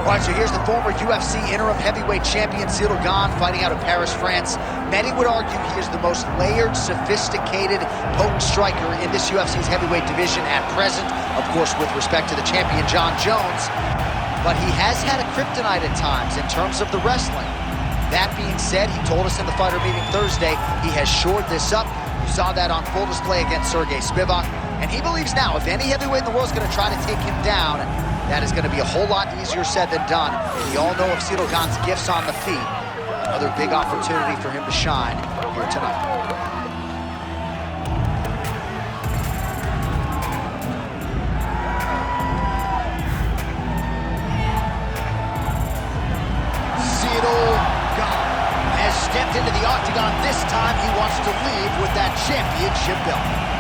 All right, so here's the former UFC interim heavyweight champion, Ciryl Gane, fighting out of Paris, France. Many would argue he is the most layered, sophisticated, potent striker in this UFC's heavyweight division at present, of course, with respect to the champion, Jon Jones. But he has had a kryptonite at times in terms of the wrestling. That being said, he told us in the fighter meeting Thursday, he has shored this up. You saw that on full display against Sergey Spivak. And he believes now, if any heavyweight in the world is going to try to take him down, that is going to be a whole lot easier said than done. We all know of Ciryl Gane's gifts on the feet. Another big opportunity for him to shine here tonight. Ciryl Gane has stepped into the octagon. This time he wants to leave with that championship belt.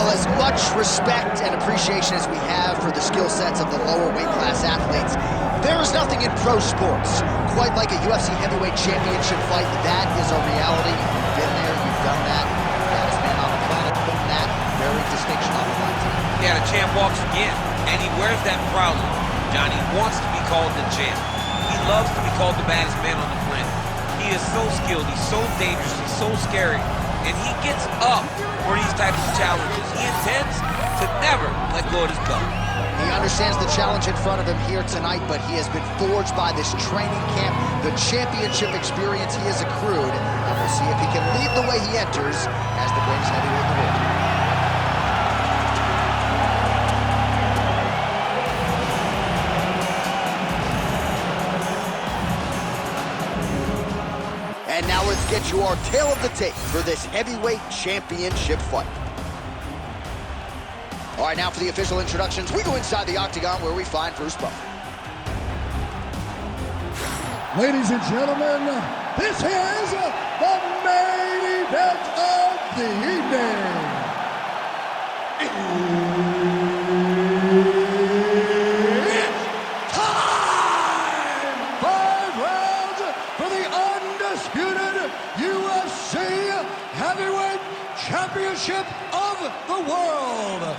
As much respect and appreciation as we have for the skill sets of the lower weight class athletes, there is nothing in pro sports quite like a UFC heavyweight championship fight. That is a reality. You've been there, you've done that. Baddest man on the planet putting that very distinction on the line tonight. Yeah, the champ walks again, and he wears that proudly. Johnny wants to be called the champ. He loves to be called the baddest man on the planet. He is so skilled, he's so dangerous, he's so scary. And he gets up for these types of challenges. He intends to never let go of his belt. He understands the challenge in front of him here tonight, but he has been forged by this training camp, the championship experience he has accrued, and we'll see if he can lead the way he enters as the greatest heavyweight in the world. And now let's get you our tale of the tape for this heavyweight championship fight. All right, now for the official introductions, we go inside the octagon where we find Bruce Buffer. Ladies and gentlemen, this is the main event of the evening. It's time! 5 rounds for the undisputed UFC Heavyweight Championship of the world.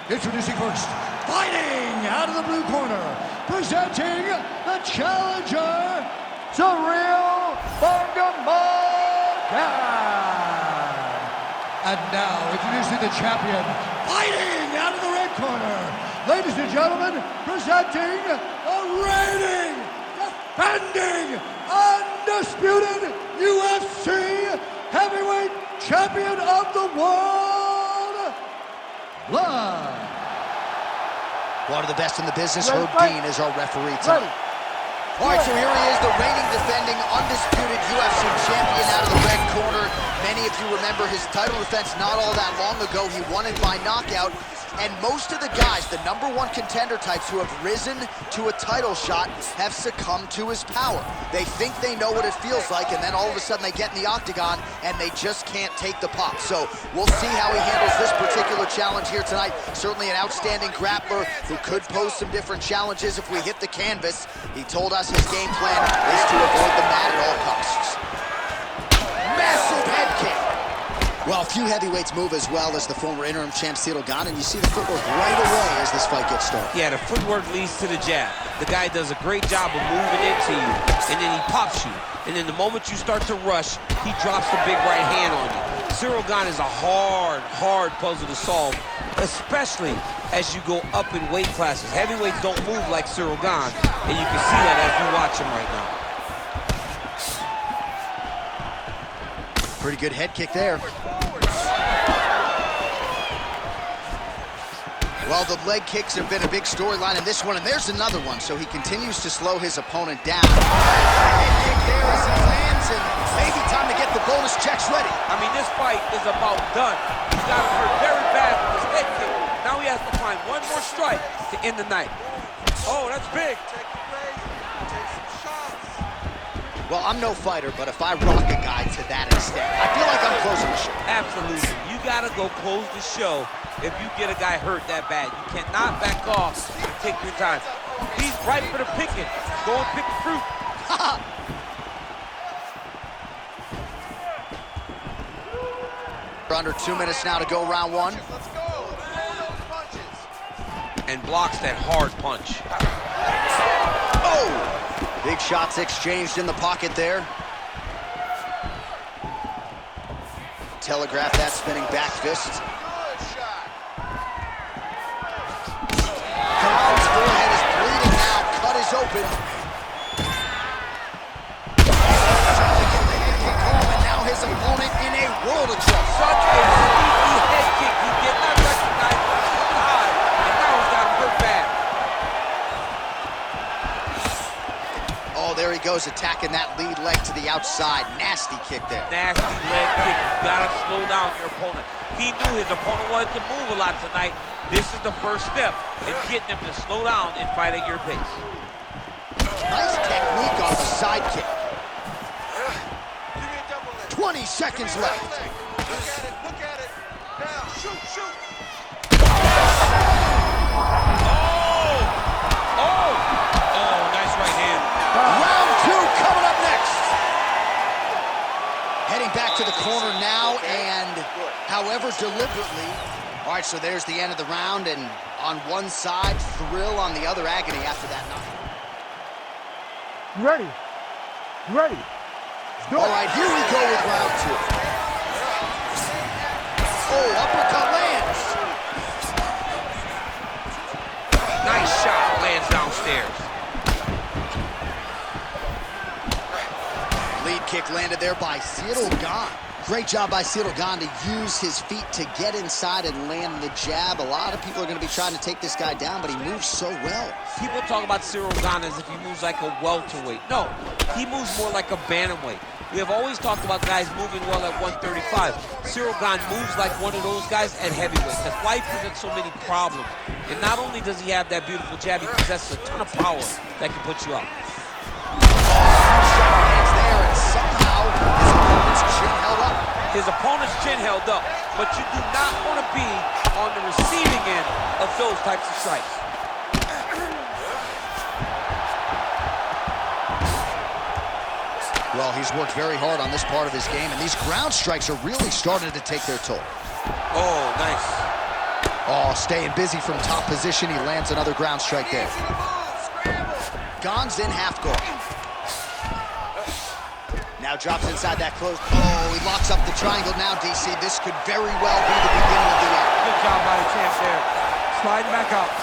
Introducing first, fighting out of the blue corner, presenting the challenger, Ciryl Gane. And now, introducing the champion, fighting out of the red corner, ladies and gentlemen, presenting the reigning, defending, undisputed UFC Heavyweight Champion of the world, live. One of the best in the business, Herb Dean, is our referee tonight. All right, so here he is, the reigning, defending, undisputed UFC champion out of the red corner. Many of you remember his title defense not all that long ago. He won it by knockout. And most of the guys, the #1 contender types who have risen to a title shot, have succumbed to his power. They think they know what it feels like, and then all of a sudden they get in the octagon and they just can't take the pop. So we'll see how he handles this particular challenge here tonight. Certainly an outstanding grappler who could pose some different challenges if we hit the canvas. He told us his game plan is to avoid the mat at all costs. Massive head kick. Well, few heavyweights move as well as the former interim champ Ciryl Gane, and you see the footwork right away as this fight gets started. Yeah, the footwork leads to the jab. The guy does a great job of moving into you, and then he pops you. And then the moment you start to rush, he drops the big right hand on you. Ciryl Gane is a hard puzzle to solve, especially as you go up in weight classes. Heavyweights don't move like Ciryl Gane, and you can see that as you watch him right now. Pretty good head kick there. Well, the leg kicks have been a big storyline in this one, and there's another one, so he continues to slow his opponent down. Head kick there as he lands, and maybe time to get the bonus checks ready. I mean, this fight is about done. He's got hurt very bad with his head kick. Now he has to find one more strike to end the night. Oh, that's big. Take the break. Take some shots. Well, I'm no fighter, but if I rock a guy to that extent, I feel like I'm closing the show. Absolutely. You got to go close the show if you get a guy hurt that bad. You cannot back off and take your time. He's ripe for the picking. Go and pick the fruit. Under 2 minutes now to go, round one. Let's go. And blocks that hard punch. Oh! Big shots exchanged in the pocket there. Telegraph that spinning back fist. Good shot. Khan's forehead is bleeding now. Cut is open. Trying to get the head kick home, and now his opponent in a world of trouble. Such a sneaky head kick. He did not recognize it was high, and now he's got him hurt bad. Oh, there he goes, attacking that lead leg to the outside. Nasty kick there. Nasty leg kick. You gotta slow down your opponent. He knew his opponent wanted to move a lot tonight. This is the first step in getting him to slow down and fight at your pace. Nice technique on the side kick. Give me a double leg. 20 seconds left. Look at it. Look at it. Now, shoot, shoot. Oh, nice right hand. Round two coming up next. Heading back to the corner now, and however deliberately. All right, so there's the end of the round, and on one side, thrill, on the other, agony after that knock. Ready. Ready. All right, here we go with round two. Oh, uppercut lands. Nice shot. Lands downstairs. Lead kick landed there by Cyril Gane. Great job by Cyril Gane to use his feet to get inside and land the jab. A lot of people are going to be trying to take this guy down, but he moves so well. People talk about Cyril Gane as if he moves like a welterweight. No, he moves more like a bantamweight. We have always talked about guys moving well at 135. Cyril Gane moves like one of those guys at heavyweight. That's why he presents so many problems. And not only does he have that beautiful jab, he possesses a ton of power that can put you up. Shot lands there, and somehow his opponent's chin held up. His opponent's chin held up, but you do not want to be on the receiving end of those types of strikes. Well, he's worked very hard on this part of his game, and these ground strikes are really starting to take their toll. Oh, nice. Oh, staying busy from top position. He lands another ground strike there. Easy to move. Scramble. Gane's in half guard. Now drops inside that close. Oh, he locks up the triangle now, DC. This could very well be the beginning of the end. Good job by the champ there. Sliding back up.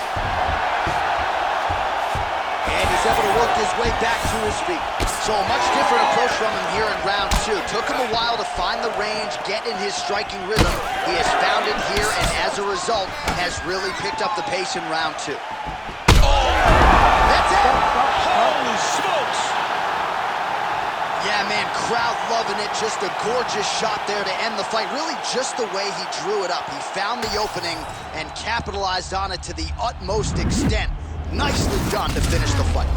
And he's able to work his way back to his feet. So a much different approach from him here in round two. Took him a while to find the range, get in his striking rhythm. He has found it here, and as a result, has really picked up the pace in round two. Oh! That's it! Holy smokes! Yeah, man, crowd loving it. Just a gorgeous shot there to end the fight. Really just the way he drew it up. He found the opening and capitalized on it to the utmost extent. Nicely done to finish the fight.